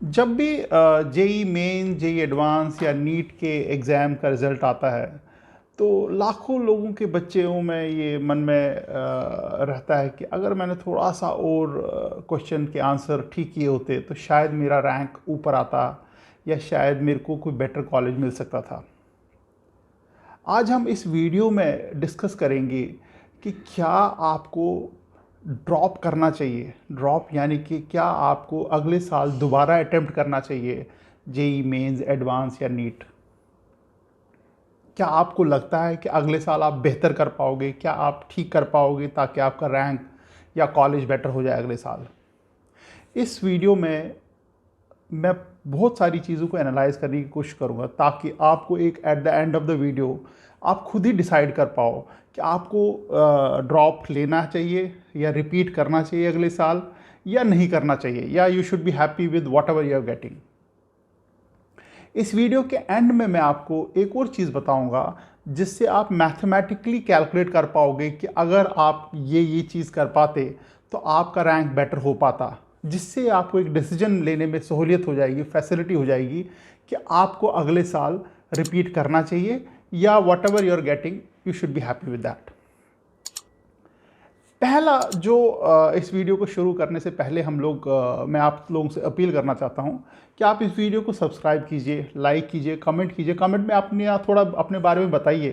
जब भी JEE main, JEE advance या नीट के एग्ज़ाम का रिज़ल्ट आता है, तो लाखों लोगों के बच्चों में ये मन में रहता है कि अगर मैंने थोड़ा-सा और क्वेश्चन के आंसर ठीक किए होते, तो शायद मेरा रैंक ऊपर आता या शायद मेरे को कोई बेटर कॉलेज मिल सकता था। आज हम इस वीडियो में डिस्कस करेंगे कि क्या आपको ड्रॉप करना चाहिए। ड्रॉप यानी कि क्या आपको अगले साल दोबारा अटेम्प्ट करना चाहिए जेई मेंस, एडवांस या नीट। क्या आपको लगता है कि अगले साल आप बेहतर कर पाओगे, क्या आप ठीक कर पाओगे ताकि आपका रैंक या कॉलेज बेटर हो जाए अगले साल। इस वीडियो में मैं बहुत सारी चीज़ों को एनालाइज करने की कोशिश करूँगा ताकि आपको एक at the end of the video आप खुद ही डिसाइड कर पाओ कि आपको ड्रॉप लेना चाहिए या रिपीट करना चाहिए अगले साल या नहीं करना चाहिए, या you should be happy with whatever you are getting. इस वीडियो के एंड में मैं आपको एक और चीज़ बताऊंगा जिससे आप मैथमेटिकली कैलकुलेट कर पाओगे कि अगर आप ये चीज़ कर पाते तो आपका रैंक बेटर हो पाता, जिससे आपको एक डिसीजन लेने में सहूलियत हो जाएगी, फैसिलिटी हो जाएगी कि आपको अगले साल रिपीट करना चाहिए या whatever you are getting you should be happy with that. पहला जो इस वीडियो को शुरू करने से पहले मैं आप लोगों से अपील करना चाहता हूं कि आप इस वीडियो को सब्सक्राइब कीजिए, लाइक कीजिए, कमेंट कीजिए। कमेंट में अपने थोड़ा अपने बारे में बताइए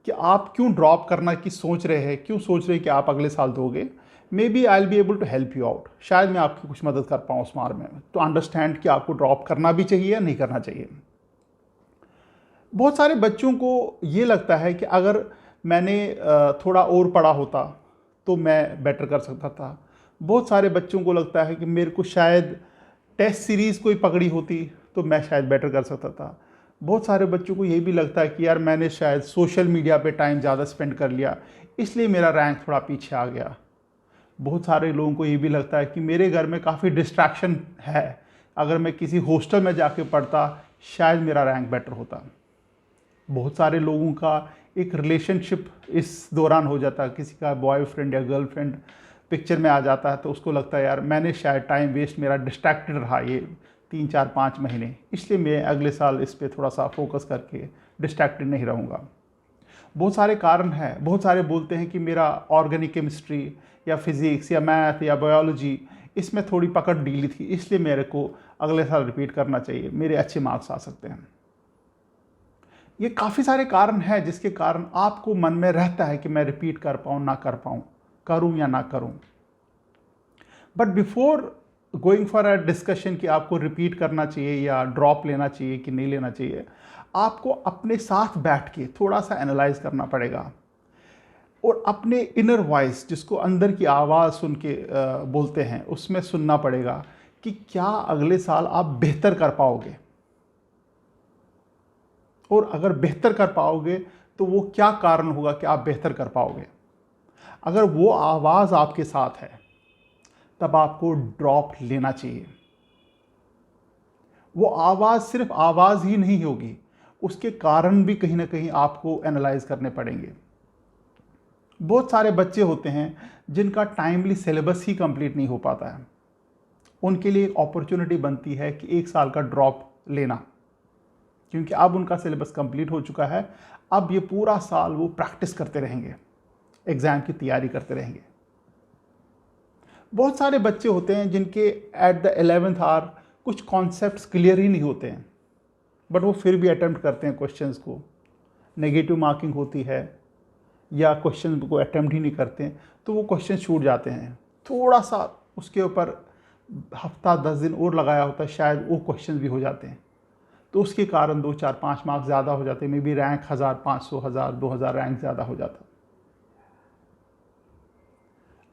कि आप क्यों ड्रॉप करना की सोच रहे हैं, क्यों सोच रहे हैं कि आप अगले साल दोगे। Maybe I will be able to help you out. शायद मैं आपकी कुछ मदद कर पाऊँ उस बारे में, तो अंडरस्टैंड कि आपको ड्रॉप करना भी चाहिए या नहीं करना चाहिए। बहुत सारे बच्चों को ये लगता है कि अगर मैंने थोड़ा और पढ़ा होता तो मैं बेटर कर सकता था। बहुत सारे बच्चों को लगता है कि मेरे को शायद टेस्ट सीरीज़ कोई पकड़ी होती तो मैं शायद बेटर कर सकता था। बहुत सारे बच्चों को ये भी लगता है कि यार मैंने शायद सोशल मीडिया पे टाइम ज़्यादा स्पेंड कर लिया, इसलिए मेरा रैंक थोड़ा पीछे आ गया। बहुत सारे लोगों को ये भी लगता है कि मेरे घर में काफ़ी डिस्ट्रैक्शन है, अगर मैं किसी हॉस्टल में जाके पढ़ता शायद मेरा रैंक बेटर होता। बहुत सारे लोगों का एक रिलेशनशिप इस दौरान हो जाता है, किसी का बॉयफ्रेंड या गर्लफ्रेंड पिक्चर में आ जाता है तो उसको लगता है यार मैंने शायद टाइम वेस्ट, मेरा डिस्ट्रैक्टेड रहा ये 3 4 5 महीने, इसलिए मैं अगले साल इस पर थोड़ा सा फोकस करके डिस्ट्रैक्टेड नहीं रहूँगा। बहुत सारे कारण हैं। बहुत सारे बोलते हैं कि मेरा ऑर्गेनिक केमिस्ट्री या फिज़िक्स या मैथ या बायोलॉजी इसमें थोड़ी पकड़ ढीली थी, इसलिए मेरे को अगले साल रिपीट करना चाहिए, मेरे अच्छे मार्क्स आ सकते हैं। ये काफ़ी सारे कारण हैं जिसके कारण आपको मन में रहता है कि मैं रिपीट कर पाऊँ ना कर पाऊँ, करूँ या ना करूँ। But before going for a discussion कि आपको रिपीट करना चाहिए या ड्रॉप लेना चाहिए कि नहीं लेना चाहिए, आपको अपने साथ बैठ के थोड़ा सा एनालाइज करना पड़ेगा और अपने इनर वॉइस, जिसको अंदर की आवाज़ सुन के बोलते हैं, उसमें सुनना पड़ेगा कि क्या अगले साल आप बेहतर कर पाओगे, और अगर बेहतर कर पाओगे तो वो क्या कारण होगा कि आप बेहतर कर पाओगे। अगर वो आवाज़ आपके साथ है तब आपको ड्रॉप लेना चाहिए। वो आवाज़ सिर्फ आवाज़ ही नहीं होगी, उसके कारण भी कहीं ना कहीं आपको एनालाइज करने पड़ेंगे। बहुत सारे बच्चे होते हैं जिनका टाइमली सिलेबस ही कंप्लीट नहीं हो पाता है, उनके लिए एक अपॉर्चुनिटी बनती है कि 1 साल का ड्रॉप लेना, क्योंकि अब उनका सिलेबस कंप्लीट हो चुका है। अब ये पूरा साल वो प्रैक्टिस करते रहेंगे, एग्ज़ाम की तैयारी करते रहेंगे। बहुत सारे बच्चे होते हैं जिनके एट द 11th आवर कुछ कॉन्सेप्ट्स क्लियर ही नहीं होते हैं, बट वो फिर भी अटेम्प्ट करते हैं क्वेश्चंस को। नेगेटिव मार्किंग होती है या क्वेश्चन को अटेम्प्ट ही नहीं करते हैं तो वो क्वेश्चन छूट जाते हैं। थोड़ा सा उसके ऊपर हफ्ता 10 दिन और लगाया होता है, शायद वो क्वेश्चन भी हो जाते हैं, तो उसके कारण 2 4 5 मार्क्स ज़्यादा हो जाते हैं। मे बी रैंक 1000 500 1000 2000 रैंक ज़्यादा हो जाता।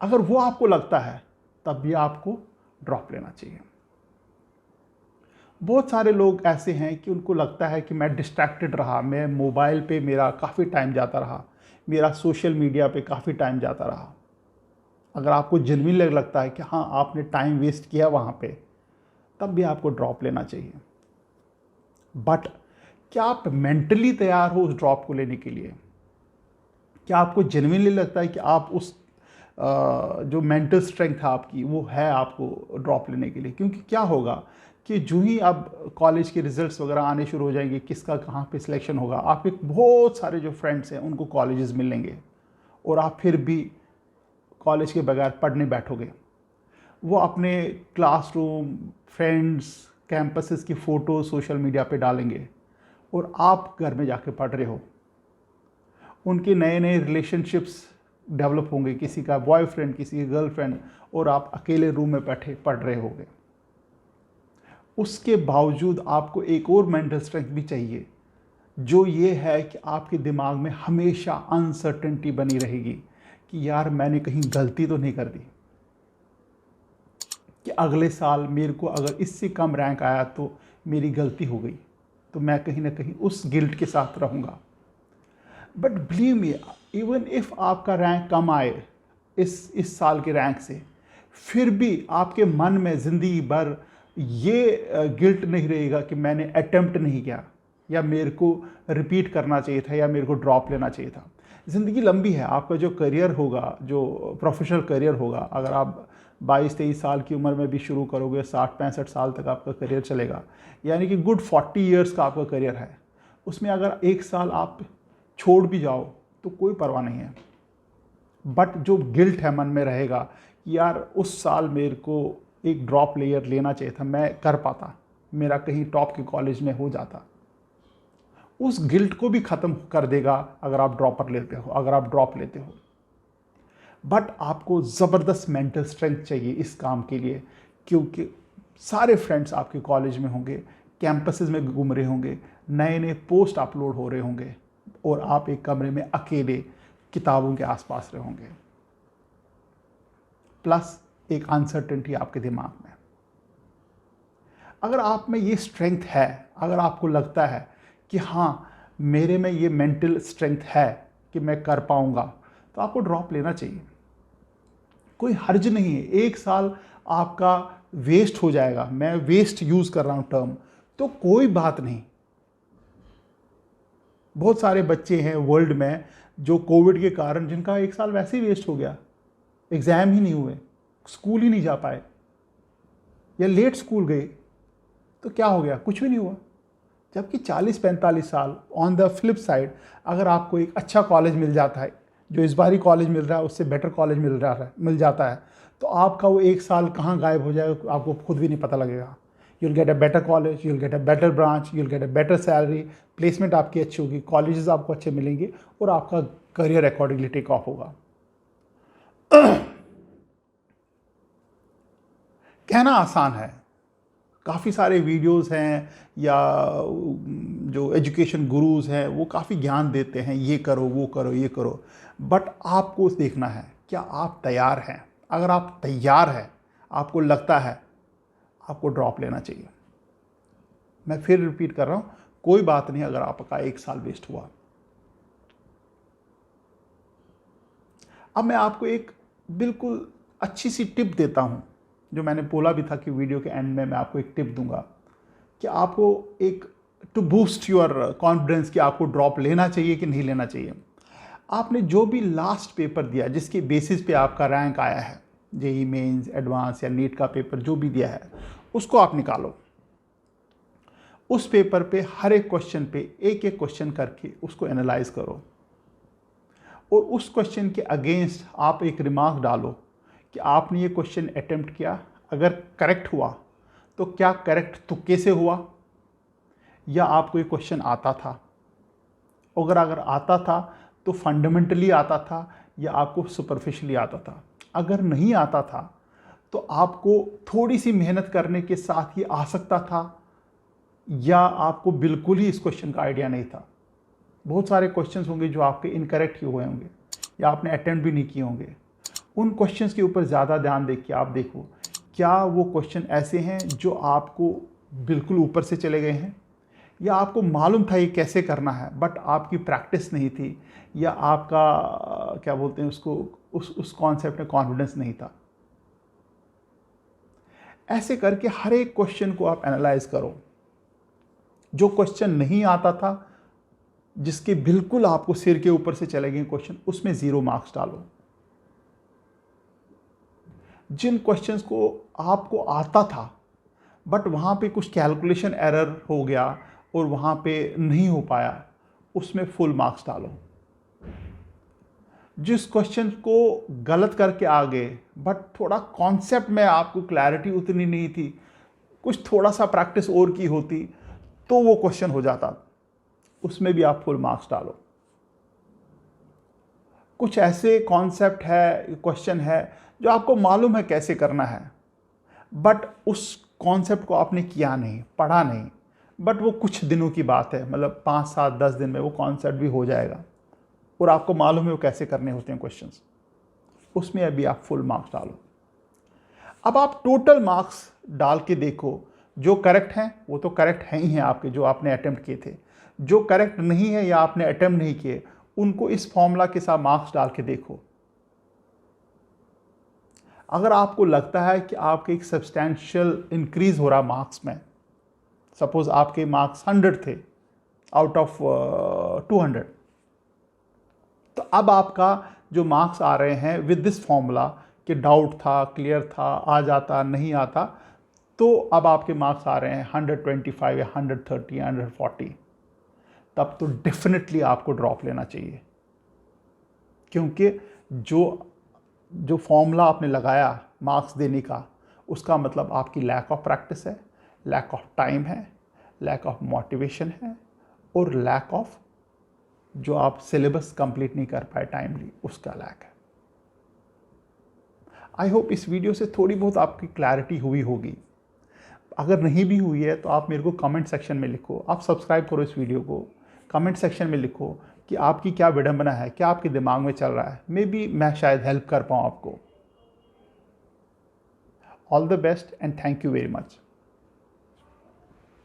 अगर वो आपको लगता है तब भी आपको ड्रॉप लेना चाहिए। बहुत सारे लोग ऐसे हैं कि उनको लगता है कि मैं डिस्ट्रैक्टेड रहा, मैं मोबाइल पे मेरा काफ़ी टाइम जाता रहा, मेरा सोशल मीडिया पे काफ़ी टाइम जाता रहा। अगर आपको जेन्युइनली लगता है कि हाँ आपने टाइम वेस्ट किया वहाँ पे, तब भी आपको ड्रॉप लेना चाहिए। बट क्या आप मेंटली तैयार हो उस ड्रॉप को लेने के लिए? क्या आपको जेन्युइनली लगता है कि आप उस जो मेंटल स्ट्रेंथ है आपकी वो है आपको ड्रॉप लेने के लिए? क्योंकि क्या होगा कि जो ही अब कॉलेज के रिजल्ट्स वगैरह आने शुरू हो जाएंगे, किसका कहाँ पे सिलेक्शन होगा, आपके बहुत सारे जो फ्रेंड्स हैं उनको कॉलेजेस मिलेंगे और आप फिर भी कॉलेज के बगैर पढ़ने बैठोगे। वो अपने क्लासरूम, फ्रेंड्स, कैंपसेस की फ़ोटो सोशल मीडिया पे डालेंगे और आप घर में जाके पढ़ रहे हो। उनके नए नए रिलेशनशिप्स डेवलप होंगे, किसी का बॉयफ्रेंड, किसी की गर्लफ्रेंड, और आप अकेले रूम में बैठे पढ़ रहे होगे। उसके बावजूद आपको एक और मेंटल स्ट्रेंथ भी चाहिए, जो ये है कि आपके दिमाग में हमेशा अनसर्टेनिटी बनी रहेगी कि यार मैंने कहीं गलती तो नहीं कर दी, कि अगले साल मेरे को अगर इससे कम रैंक आया तो मेरी गलती हो गई, तो मैं कहीं ना कहीं उस गिल्ट के साथ रहूँगा। But believe me, even if आपका रैंक कम आए इस साल के रैंक से, फिर भी आपके मन में ज़िंदगी भर ये गिल्ट नहीं रहेगा कि मैंने अटेम्प्ट नहीं किया, या मेरे को रिपीट करना चाहिए था, या मेरे को ड्रॉप लेना चाहिए था। ज़िंदगी लंबी है। आपका जो करियर होगा, जो प्रोफेशनल करियर होगा, अगर आप 22-23 साल की उम्र में भी शुरू करोगे, 60-65 साल तक आपका करियर चलेगा, यानी कि गुड 40 ईयर्स का आपका करियर है। उसमें अगर एक साल आप छोड़ भी जाओ तो कोई परवाह नहीं है। बट जो गिल्ट है मन में रहेगा कि यार उस साल मेरे को एक ड्रॉप लेयर लेना चाहिए था, मैं कर पाता, मेरा कहीं टॉप के कॉलेज में हो जाता, उस गिल्ट को भी ख़त्म कर देगा अगर आप ड्रॉपर लेते हो, अगर आप ड्रॉप लेते हो। बट आपको ज़बरदस्त मेंटल स्ट्रेंथ चाहिए इस काम के लिए, क्योंकि सारे फ्रेंड्स आपके कॉलेज में होंगे, कैंपसेस में घूम रहे होंगे, नए नए पोस्ट अपलोड हो रहे होंगे, और आप एक कमरे में अकेले किताबों के आसपास रहे होंगे, प्लस एक अनसर्टेनिटी आपके दिमाग में। अगर आप में ये स्ट्रेंथ है, अगर आपको लगता है कि हाँ मेरे में ये मेंटल स्ट्रेंथ है कि मैं कर पाऊंगा, तो आपको ड्रॉप लेना चाहिए। कोई हर्ज नहीं है। एक साल आपका वेस्ट हो जाएगा, मैं वेस्ट यूज़ कर रहा हूँ टर्म, तो कोई बात नहीं। बहुत सारे बच्चे हैं वर्ल्ड में जो कोविड के कारण, जिनका एक साल वैसे ही वेस्ट हो गया, एग्ज़ाम ही नहीं हुए, स्कूल ही नहीं जा पाए, या लेट स्कूल गए, तो क्या हो गया, कुछ भी नहीं हुआ। जबकि 40-45 साल ऑन द फ्लिप साइड, अगर आपको एक अच्छा कॉलेज मिल जाता है, जो इस बारी कॉलेज मिल रहा है उससे बेटर कॉलेज मिल जाता है, तो आपका वो एक साल कहाँ गायब हो जाएगा आपको खुद भी नहीं पता लगेगा। you'll get a better college, you'll get a better branch, you'll get a better salary, placement आपकी अच्छी होगी, कॉलेजेस आपको अच्छे मिलेंगे, और आपका करियर अकॉर्डिंगली टेक ऑफ होगा। कहना आसान है, काफ़ी सारे वीडियोस हैं, या जो एजुकेशन गुरुज हैं वो काफ़ी ज्ञान देते हैं, ये करो, वो करो, ये करो, बट आपको देखना है क्या आप तैयार हैं। अगर आप तैयार हैं, आपको लगता है, आपको ड्रॉप लेना चाहिए। मैं फिर रिपीट कर रहा हूँ, कोई बात नहीं अगर आपका एक साल वेस्ट हुआ। अब मैं आपको एक बिल्कुल अच्छी सी टिप देता हूँ, जो मैंने बोला भी था कि वीडियो के एंड में मैं आपको एक टिप दूंगा कि आपको एक टू बूस्ट योर कॉन्फिडेंस कि आपको ड्रॉप लेना चाहिए कि नहीं लेना चाहिए। आपने जो भी लास्ट पेपर दिया, जिसके बेसिस पे आपका रैंक आया है, जेईई मेंस, एडवांस या नीट का पेपर जो भी दिया है, उसको आप निकालो। उस पेपर पे हर एक क्वेश्चन पे एक एक क्वेश्चन करके उसको एनालाइज करो, और उस क्वेश्चन के अगेंस्ट आप एक रिमार्क डालो कि आपने ये क्वेश्चन अटेम्प्ट किया, अगर करेक्ट हुआ तो क्या करेक्ट तुक्के से हुआ, या आपको ये क्वेश्चन आता था, अगर आता था तो फंडामेंटली आता था या आपको सुपरफिशियली आता था। अगर नहीं आता था तो आपको थोड़ी सी मेहनत करने के साथ ही आ सकता था, या आपको बिल्कुल ही इस क्वेश्चन का आइडिया नहीं था। बहुत सारे क्वेश्चंस होंगे जो आपके इनकरेक्ट हुए होंगे, या आपने अटेम्प्ट भी नहीं किए होंगे। उन क्वेश्चंस के ऊपर ज़्यादा ध्यान दे के आप देखो क्या वो क्वेश्चन ऐसे हैं जो आपको बिल्कुल ऊपर से चले गए हैं, या आपको मालूम था ये कैसे करना है बट आपकी प्रैक्टिस नहीं थी, या आपका क्या बोलते हैं उसको, उस कॉन्सेप्ट में कॉन्फिडेंस नहीं था। ऐसे करके हर एक क्वेश्चन को आप एनालाइज करो। जो क्वेश्चन नहीं आता था, जिसके बिल्कुल आपको सिर के ऊपर से चले गए क्वेश्चन, उसमें 0 मार्क्स डालो। जिन क्वेश्चंस को आपको आता था बट वहाँ पे कुछ कैलकुलेशन एरर हो गया और वहाँ पे नहीं हो पाया, उसमें फुल मार्क्स डालो। जिस क्वेश्चन को गलत करके आ गए बट थोड़ा कॉन्सेप्ट में आपको क्लैरिटी उतनी नहीं थी, कुछ थोड़ा सा प्रैक्टिस और की होती तो वो क्वेश्चन हो जाता, उसमें भी आप फुल मार्क्स डालो। कुछ ऐसे कॉन्सेप्ट है, क्वेश्चन है जो आपको मालूम है कैसे करना है, बट उस कॉन्सेप्ट को आपने किया नहीं, पढ़ा नहीं, बट वो कुछ दिनों की बात है, मतलब 5, 7, 10 दिन में वो कॉन्सेप्ट भी हो जाएगा और आपको मालूम है वो कैसे करने होते हैं क्वेश्चंस, उसमें अभी आप फुल मार्क्स डालो। अब आप टोटल मार्क्स डाल के देखो, जो करेक्ट हैं वो तो करेक्ट हैं ही हैं आपके, जो आपने अटेम्प्ट किए थे। जो करेक्ट नहीं है या आपने अटेम्प्ट नहीं किए, उनको इस फॉर्मूला के साथ मार्क्स डाल के देखो। अगर आपको लगता है कि आपके एक सब्सटैंशियल इंक्रीज हो रहा मार्क्स में, सपोज आपके मार्क्स 100 थे आउट ऑफ 200, तो अब आपका जो मार्क्स आ रहे हैं विद दिस फॉर्मूला कि डाउट था, क्लियर था, आ जाता, नहीं आता, तो अब आपके मार्क्स आ रहे हैं 125 या 130 या 140, तब तो डेफिनेटली आपको ड्रॉप लेना चाहिए। क्योंकि जो फॉर्मूला आपने लगाया मार्क्स देने का, उसका मतलब आपकी लैक ऑफ प्रैक्टिस है, लैक ऑफ टाइम है, लैक ऑफ मोटिवेशन है, और लैक ऑफ जो आप सिलेबस कंप्लीट नहीं कर पाए टाइमली, उसका लैक है। आई होप इस वीडियो से थोड़ी बहुत आपकी क्लैरिटी हुई होगी। अगर नहीं भी हुई है तो आप मेरे को कमेंट सेक्शन में लिखो, आप सब्सक्राइब करो इस वीडियो को, कमेंट सेक्शन में लिखो कि आपकी क्या विडंबना है, क्या आपके दिमाग में चल रहा है, मे बी मैं शायद हेल्प कर पाऊँ आपको। All the best and thank you very much.